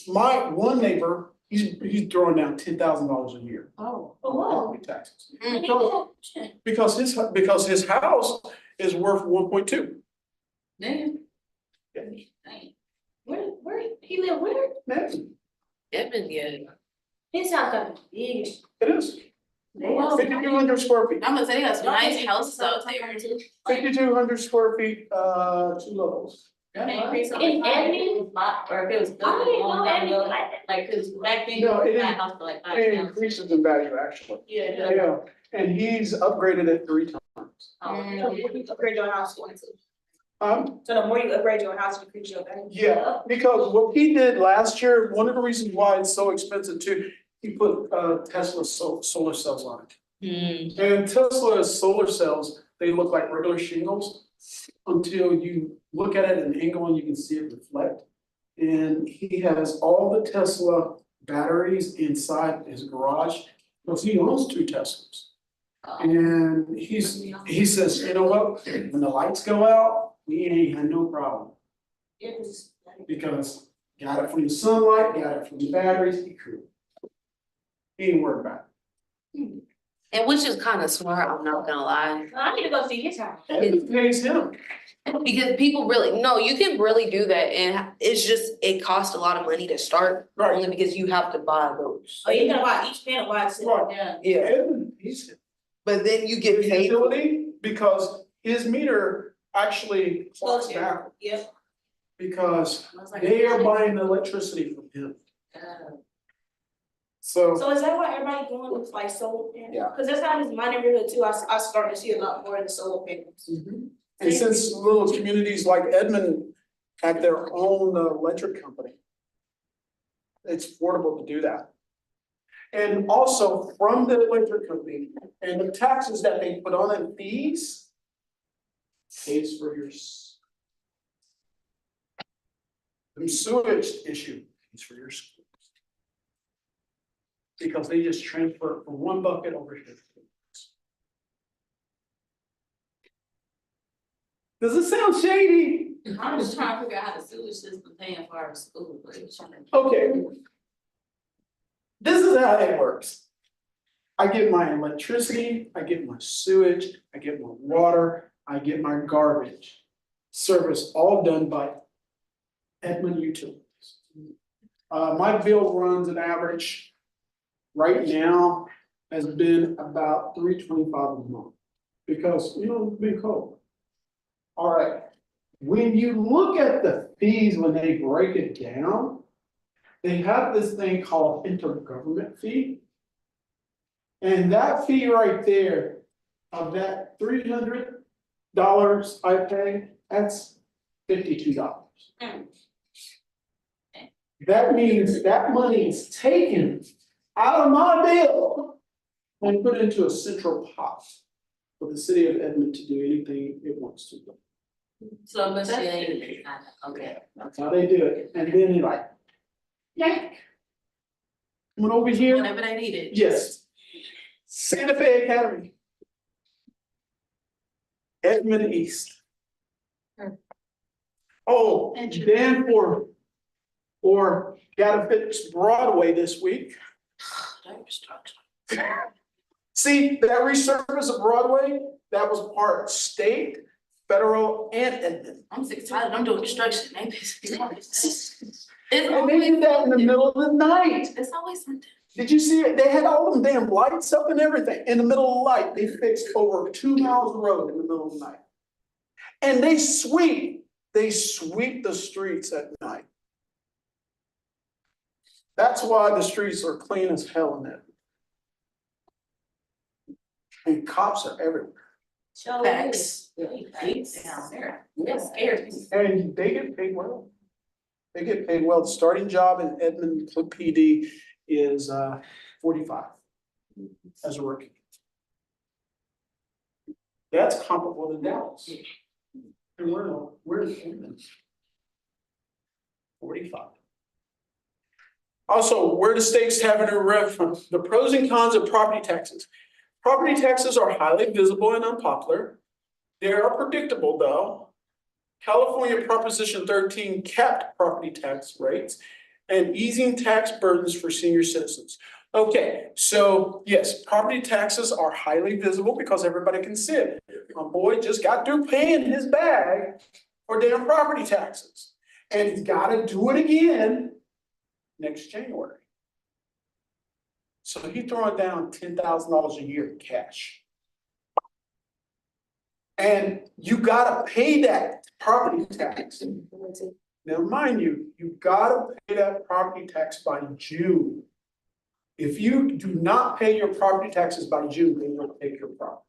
One neighbor, he's throwing down $10,000 a year. Oh. on property taxes. Mm. Because his house is worth 1.2. Damn. Yeah. Dang. Where, he live where? Edmund, yeah. His house got big. It is, Wow. 5,200 square feet, I'm gonna say that's nice houses out there. 5,200 square feet, 2 levels. That increase on In the Edmond? lot, or if it was built I a didn't long know time Edmond ago, like that. like, cause back then, No, it you didn't- had a house for like It 5,000. increases in value, actually. Yeah. Yeah, and he's upgraded it 3 times. Upgrade your house once. Um, So the more you upgrade your house, you increase your value. yeah, because what he did last year, one of the reasons why it's so expensive too, he put Tesla solar cells on it. And Tesla's solar cells, they look like regular shingles until you look at it at an angle and you can see it reflect. And he has all the Tesla batteries inside his garage, because he owns 2 Teslas. And he says, you know what, when the lights go out, we ain't had no problem, because got it from the sunlight, got it from the batteries, he cool. He ain't worried about And which is kind of smart, I'm not gonna lie. I need to go see his house. it. It pays him. Because people really, no, you can really do that and it's just, it costs a lot of money to start. Right. Only because you have to buy those. Oh, you gotta buy each panel, why it's. Right. Yeah. Yeah, He's but then you get the paid. utility, because his meter actually clocks Closer. back, Yep. because I was like, they are buying the electricity from him. So, So is that why everybody going with like solar panels? Yeah. Cause that's how it is in my neighborhood too, I starting to see a lot more of the solar panels. and since little communities like Edmond have their own electric company, it's affordable to do that. And also from the electric company and the taxes that they put on in fees pays for your the sewage issue pays for your schools. Because they just transfer from one bucket over here. Does it sound shady? I'm just trying to figure out how the sewage system paying for our school, but it's trying to. Okay. This is how it works. I get my electricity, I get my sewage, I get my water, I get my garbage. Service all done by Edmond Utilities. My bill runs an average right now has been about $325 a month. Because, it's been cold. All right, when you look at the fees, when they break it down, they have this thing called intergovernment fee. And that fee right there, of that $300 I pay, that's $52. That means that money is taken out of my bill and put into a central pot for the city of Edmond to do anything it wants to do. So much shade. Okay. That's how they do it. And then they like, yeah. Come on over here. Whenever they need it. Yes. Santa Fe Academy. Edmond East. Oh, Dan or gotta fix Broadway this week. See, that resurface of Broadway, that was part state, federal, and Edmond. I'm sick and tired, I'm doing construction, they piss me off. It's And they always did that in the something. middle of the night. It's always something. Did you see it? They had all them damn lights up and everything. In the middle of the night, they fixed over 2 miles of road in the middle of the night. And they sweep the streets at night. That's why the streets are clean as hell in there. And cops are everywhere. Show Facts. It's down there. It's scary. And they get paid well. They get paid well. The starting job in Edmond PD is 45 as a rookie. That's comparable to Dallas. And we're in Edmond. 45. Also, where do states have their rev from? The pros and cons of property taxes. Property taxes are highly visible and unpopular. They are predictable though. California Proposition 13 capped property tax rates and easing tax burdens for senior citizens. Okay, so yes, property taxes are highly visible because everybody can see it. My boy just got through paying his bag for damn property taxes. And he's gotta do it again next January. So he throwing down $10,000 a year in cash. And you gotta pay that property tax. Now, mind you, you gotta pay that property tax by June. If you do not pay your property taxes by June, they will take your property.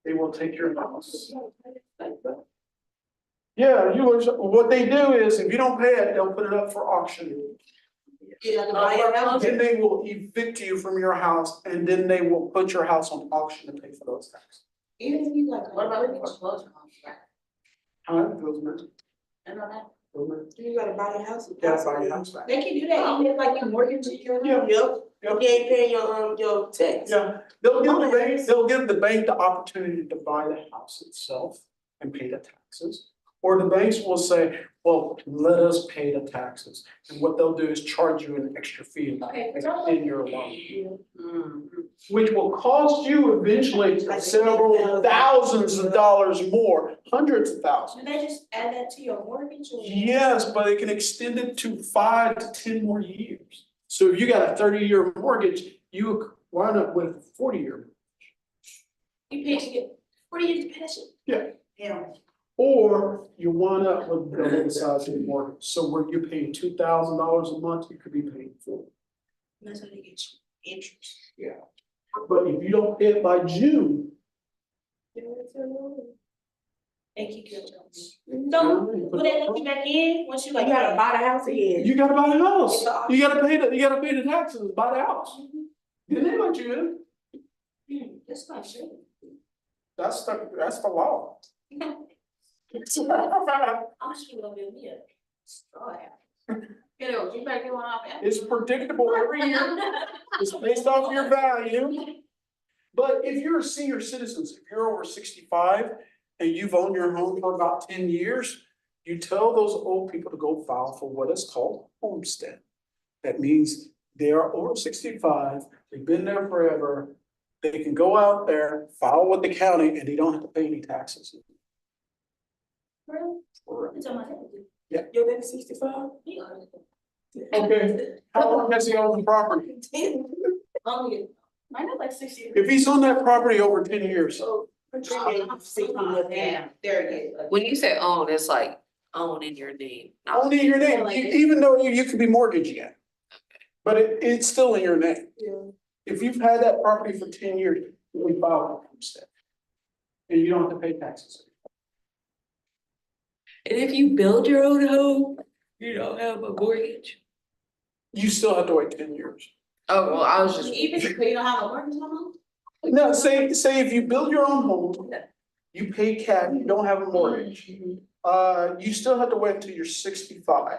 They will take your house. Yeah, what they do is, if you don't pay it, they'll put it up for auction. Then they will evict you from your house, and then they will put your house on auction to pay for those taxes. Even if you like, What about the foreclosure on that? Those men, And on that? those men. You gotta buy your house. Yeah, buy your house back. They can do that, even if like your mortgage is your. Yeah. Yep. Yep. You ain't paying your tax. Yeah, they'll give the bank the opportunity to buy the house itself and pay the taxes. Or the banks will say, well, let us pay the taxes. And what they'll do is charge you an extra fee in your loan. Which will cost you eventually several thousands of dollars more, hundreds of thousands. Do they just add that to your mortgage or? Yes, but it can extend it to 5 to 10 more years. So if you got a 30-year mortgage, you wind up with a 40-year. You pay to get 40 years to pay that shit? Yeah. Yeah. Or you wind up with double the size of your mortgage. So where you're paying $2,000 a month, you could be paying $4,000. That's how they get you interest. Yeah. But if you don't pay it by June. Thank you, Gil Jones. So, will they let you back in once you like? You gotta buy the house again. You gotta buy the house. You gotta pay the taxes, to buy the house. Then they let you in. That's not true. That's the law. I'm just gonna build me a straw house. You better get one off. It's predictable every year. It's based off your value. But if you're a senior citizen, if you're over 65 and you've owned your home for about 10 years, you tell those old people to go file for what is called homestead. That means they are over 65, they've been there forever. They can go out there, file with the county, and they don't have to pay any taxes. Really? It's on my head. Yeah. You're then 65? Okay, how long has he owned the property? Only. Mine is like 60. If he's on that property over 10 years, So. Damn. There you go. When you say own, it's like own in your name. not- only in your name, even though you could be mortgaging it. But it's still in your name. Yeah. If you've had that property for 10 years, you can file a homestead. And you don't have to pay taxes. And if you build your own home, you don't have a mortgage. You still have to wait 10 years. Oh, well, I was just. Even if you don't have a mortgage on them? No, say if you build your own home, you pay cash, you don't have a mortgage. You still have to wait until you're 65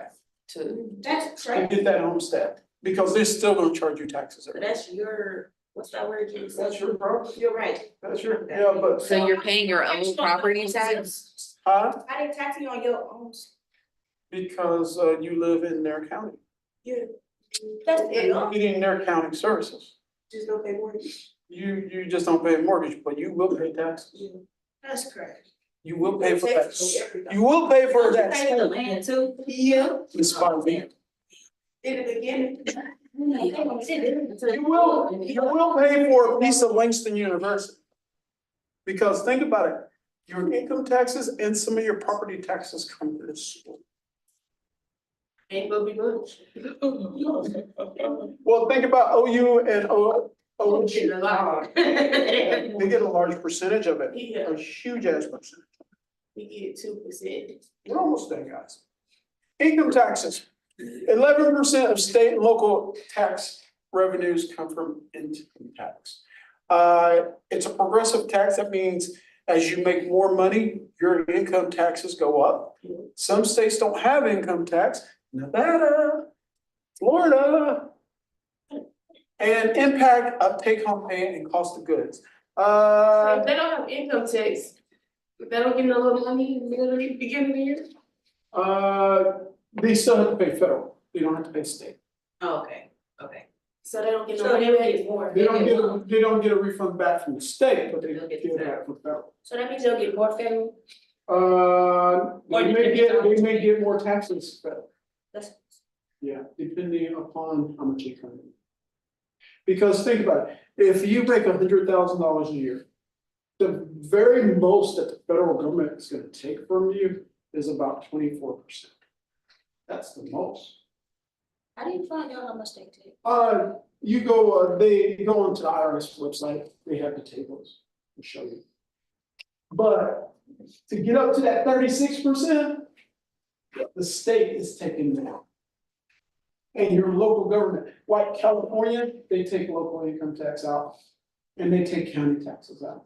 To, That's to right. get that homestead, because they're still gonna charge you taxes. But that's your, what's that word you said? That's your problem. You're right. That's your, yeah, but, so you're paying your own property tax? huh? I didn't tax you on your own. Because you live in their county. Yeah. That's it. You're getting their county services. Just don't pay mortgage. You just don't pay a mortgage, but you will pay taxes. That's correct. You will pay for that. Everything. You will pay for that. Pay the land too. Yeah. It's fine, me. In the beginning. You will pay for a piece of Langston University. Because think about it, your income taxes and some of your property taxes come to this school. Ain't gonna be good. Well, think about OU and OU. They get a large percentage of it, Yeah, a huge ass percentage. we get 2%. We're almost done, guys. Income taxes. 11% of state and local tax revenues come from income tax. It's a progressive tax. That means as you make more money, your income taxes go up. Some states don't have income tax. Nevada, Florida. And impact of take home pay and cost of goods. If they don't have income tax, if they don't get no little money in the middle of the beginning of the year. They still have to pay federal, they don't have to pay state. Oh, okay, okay. So they don't get no So money they back. get more. They don't get a refund back from the state, but they They'll get get the that from federal. So that means they'll get more federal. They Or they may get more taxes federal. That's- Yeah, depending upon how much you come in. Because think about it, if you make $100,000 a year, the very most that the federal government is gonna take from you is about 24%. That's the most. How do you find out how much they take? You go, they go onto the IRS website, they have the tables, to show you. But to get up to that 36%, the state is taking that. And your local government, like California, they take local income tax out, and they take county taxes out.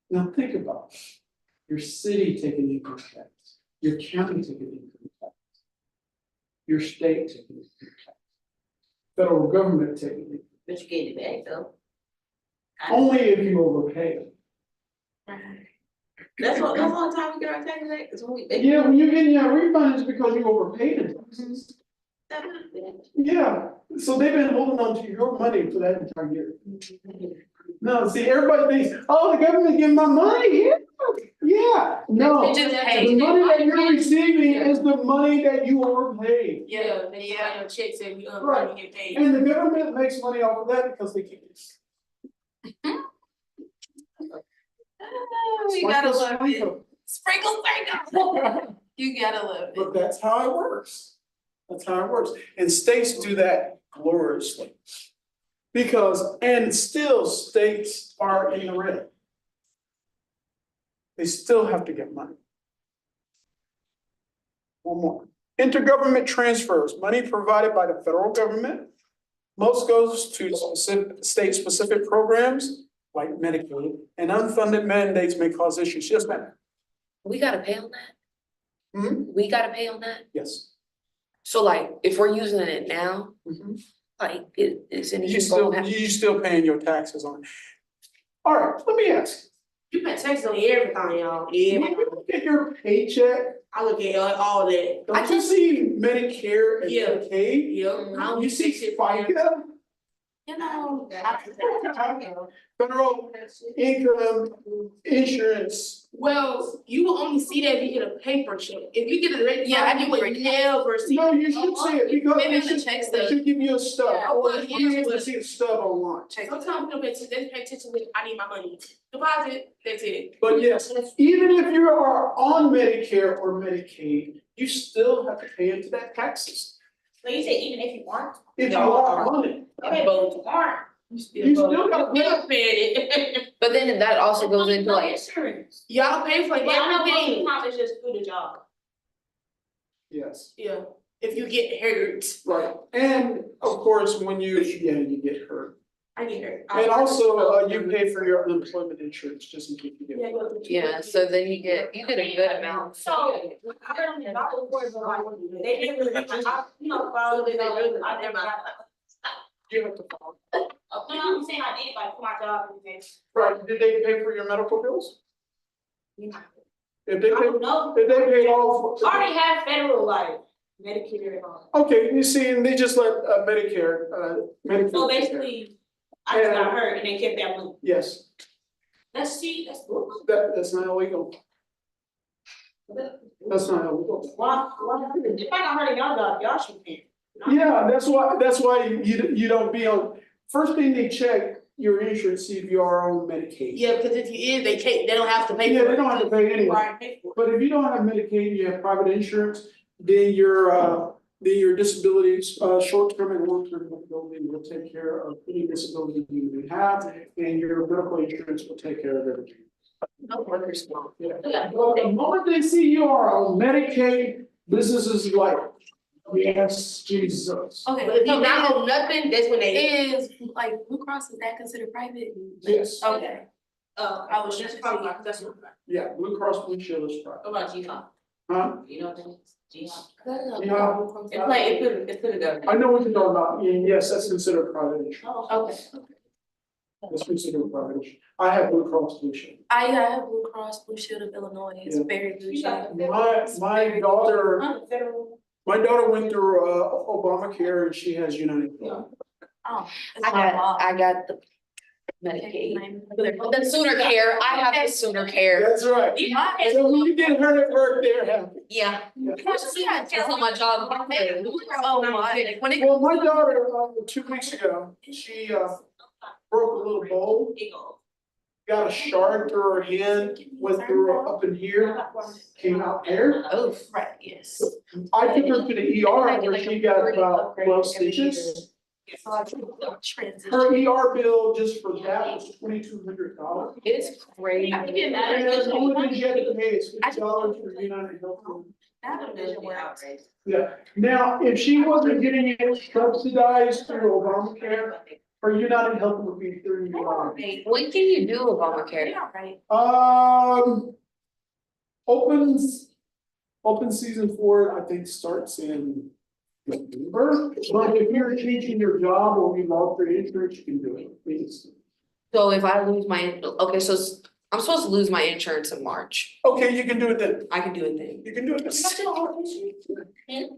Now think about it. Your city taking income tax, your county taking income tax, your state taking income tax, federal government taking it, But you get it back though. only if you overpay. That's what, that's all the time we get our taxes back, is when we. Yeah, when you're getting your refund, it's because you overpaid in taxes. Yeah, so they've been holding on to your money for that entire year. No, see, everybody thinks, oh, the government giving my money, yeah, no. They just pay. The money that you're receiving is the money that you overpaid. Yeah, they have your checks and we, Right. we get paid. And the government makes money off of that because they can. You gotta love it. Sprinkle, sprinkle. You gotta love it. But that's how it works. That's how it works. And states do that gloriously. Because, and still states are in the red. They still have to get money. One more. Intergovernment transfers, money provided by the federal government. Most goes to specific, state-specific programs like Medicaid, and unfunded mandates may cause issues. Yes, ma'am? We gotta pay on that? Hmm? We gotta pay on that? Yes. So like, if we're using it now, Mhm. like, is any? You still paying your taxes on it. All right, let me ask. You pay taxes on everything, y'all. When you look at your paycheck, I look at all that. don't you see Medicare and Yeah. Medicaid? Yeah. I don't You see shit. FICA, You know. federal income insurance. Well, you will only see that if you get a paper check. If you get a regular, Yeah, I you do would regular. never see. No, you should see it because Maybe it the should, check it stub. should give you a stub. Yeah, Or well, you yeah, able to but- see a stub online. Sometimes people they pay attention with, I need my money. Deposit, that's it. But yes, even if you are on Medicare or Medicaid, you still have to pay into that taxes. So you say even if you aren't? If you are on it, Okay, but if you aren't. you still got to pay. Still paying it. But then that also goes into No like, insurance. Y'all pay for But I know most of everything. the time it's just do the job. Yes, Yeah, if you get hurt, right. And of course, when you get hurt. I get hurt. And also, you pay for your unemployment insurance just in case you get. hurt. yeah, so then you get a good amount. So, I heard on the doctor reports, like, they didn't really, you know, follow the, I never got. You have to follow. No, I'm saying I did, like, for my job and everything. Right, did they pay for your medical bills? You know. If they I paid, don't know. if they paid all. I already have federal, like, Medicare and all. Okay, you see, and they just let Medicare, Medicare. So basically, I just got hurt and they kept that money. Yes, That's good. that's not illegal. That's not illegal. Why, if I got hurt in y'all job, y'all should pay. Yeah, that's why you don't be on, first thing they check your insurance, see if you are on Medicaid. Yeah, because if you is, they don't have to pay Yeah, for it. they don't have to pay anyway. Right, pay for it. But if you don't have Medicaid, you have private insurance, then your disabilities, short-term and long-term disability will take care of any disability you may have, and your medical insurance will take care of everything. No workers' comp. Yeah. Well, the moment they see you are on Medicaid, businesses like, yes, Jesus. Okay, But if you so not that on nothing, that's when they. is, like, Blue Cross, is that considered private? Yes, Okay. I was just talking about, that's what. yeah, Blue Cross Blue Shield is private. What about you? Huh? You know what that is? Yeah, It's like, it could go. I know what you're talking about, and yes, that's considered privatization. Okay. That's considered privatization. I have Blue Cross Blue Shield. I have Blue Cross Blue Shield of Illinois, it's Yeah. very blue shield. My daughter went through Obamacare and she has United. Oh. It's I my got, mom. I got the Medicaid. The Sooner Care, I have the Sooner Care. That's right. So when you get hurt at work, they're happy. Yeah. Yeah. That's on my job. Oh, my. When it Well, my daughter, 2 weeks ago, she broke a little bowl, got a shard through her hand, went through her up in here, came out there. Oh, Right, yes. I took her to the ER where she got about 12 stitches. Transition. Her ER bill just for that was $2,200. it's crazy. I can get And that. that's the only thing she had to pay is $50 for United Healthcare. That division where I was. Yeah, now, if she wasn't getting it subsidized through Obamacare, her United Health would be $30. When can you do Obamacare? Yeah, right. Open season for it, I think, starts in November. But if you're changing your job or you lost your insurance, you can do it, please. So if I lose my, okay, so I'm supposed to lose my insurance in March. Okay, you can do it then. I can do it then. You can do it then.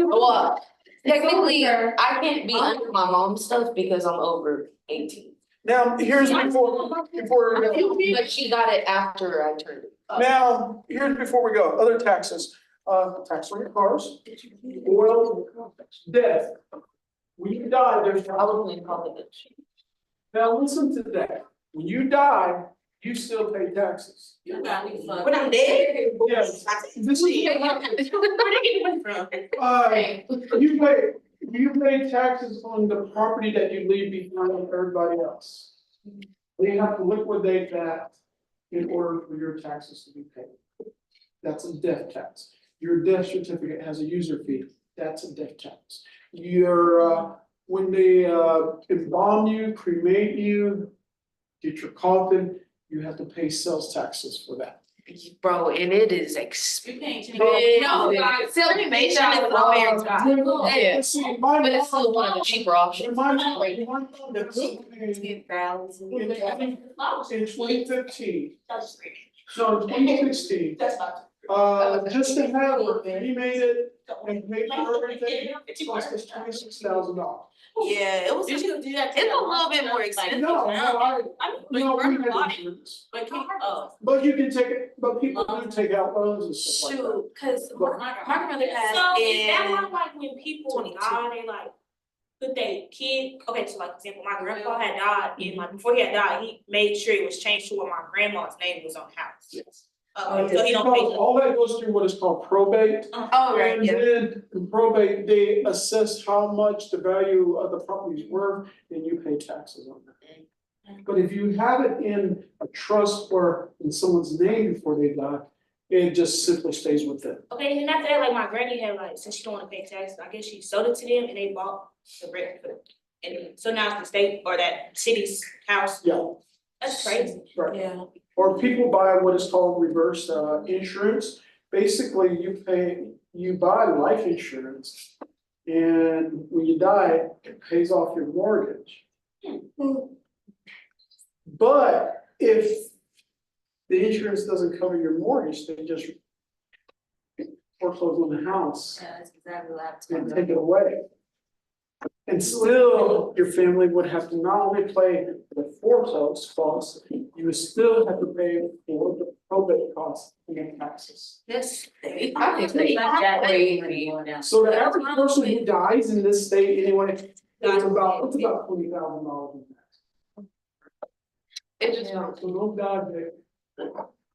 Well, technically, I can't be under my mom's stuff because I'm over 18. Now, here's before, But she got it after I turned. now, here's before we go, other taxes, tax on your cars, oil, death. When you die, there's. I was going to call it. Now, listen to that, when you die, you still pay taxes. When I'm dead. Yes. This is, Right. you pay taxes on the property that you leave behind with everybody else. You have to liquidate that in order for your taxes to be paid. That's a death tax. Your death certificate has a user fee, that's a death tax. Your, when they, embalm you, cremate you, get your coffin, you have to pay sales taxes for that. Bro, and it is expensive. No, cremation is very expensive. Yeah. Let's see, my But it's still one of the cheaper options. my mom that's in 2015, so in 2016, just to have her cremated and pay for everything, it cost us $26,000. Yeah, it was, it's a little bit more expensive No, now. no, we had insurance. But you can take it, but people do take out loans and stuff like that. Shoot, cause my grandmother So passed is that in, why like when people 22. die, they like put their kid, okay, so like example, my grandpa had died and like before he had died, he made sure it was changed to where my grandma's name was on the house. Yes. So he don't pay. Because all that goes through what is called probate. oh, right, And yeah. then in probate, they assess how much the value of the property is worth, and you pay taxes on that. But if you have it in a trust or in someone's name before they die, it just simply stays with them. Okay, and after that, like my granny had like, since she don't wanna pay taxes, I guess she sold it to them and they bought the rent for it. And so now it's the state or that city's house. Yeah. That's crazy. Right. Yeah. Or people buy what is called reverse insurance. Basically, you buy life insurance. And when you die, it pays off your mortgage. But if the insurance doesn't cover your mortgage, they just foreclose on the house Yeah, that's exactly what and take it away. And still, your family would have to not only pay the foreclosed costs, you would still have to pay for the probate costs and taxes. This, I think they crazy. So the average person who dies in this state anyway, it's about $20,000 in tax. It just. So no God,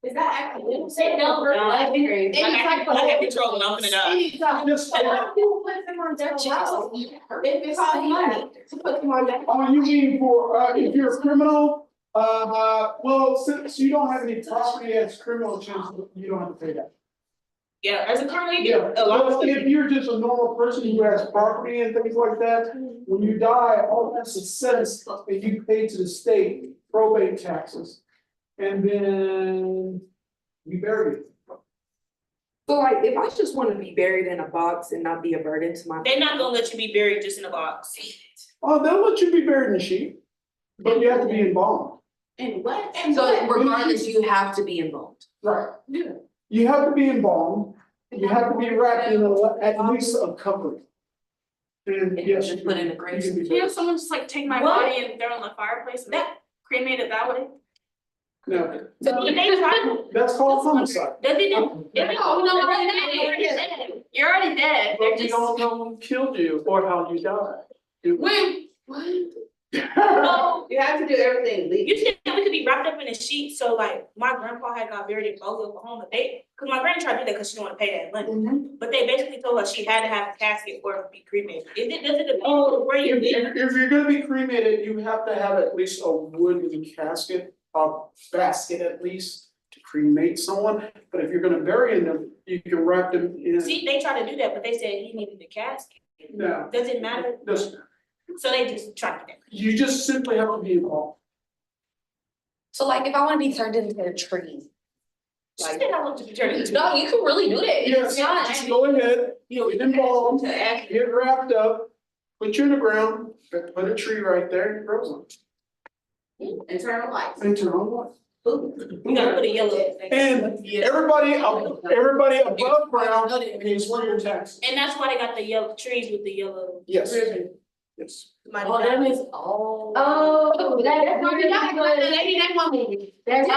Is that actually? Say no, That'd be crazy. I have control when I'm opening it up. just, People put them on their child. If it's all money, to put them on their. oh, you mean for, if you're a criminal, well, since you don't have any property as criminal insurance, you don't have to pay that. Yeah, as a currently, Yeah, a lot well, of. if you're just a normal person who has property and things like that, when you die, all that's assessed and you pay to the state probate taxes. And then you bury it. So like, if I just wanna be buried in a box and not be a burden to my. They're not gonna let you be buried just in a box. Oh, they'll let you be buried in sheep, but you have to be embalmed. And what? So regardless, you have to be involved. Right. You have to be embalmed, you have to be wrapped in at least a covering. And yes. Just put in a grave. you can be Can buried. someone just like take my What? body and throw it in the fireplace and cremate it that way? No, So they try, that's called homicide. does it do? No, you're already dead. You're already dead. They're But we just. don't know who killed you or how you died. When? No, You have to do everything legally. you said we could be wrapped up in a sheet, so like, my grandpa had got buried in Bowie, Oklahoma, cause my granny tried to do that because she didn't wanna pay that money. But they basically told her she had to have a casket for it to be cremated. Does it depend on where you live? If you're gonna be cremated, you have to have at least a wooden casket, a basket at least, to cremate someone. But if you're gonna bury them, you can wrap them in. See, they tried to do that, but they said he needed a casket. No, Does it matter? doesn't matter. So they just tried to do that. You just simply have to be involved. So like, if I wanna be turned into a tree. She said I looked at the journey. No, you can really do that. Yes, just go ahead, get involved, get wrapped up, put you in the ground, put a tree right there, it grows on. Internal life. Into your own life. We gotta put a yellow. And everybody above ground pays for your taxes. And that's why they got the yellow trees with the yellow. Yes, ribbon. yes. Oh, that is all. Oh, that's. Maybe that one. That's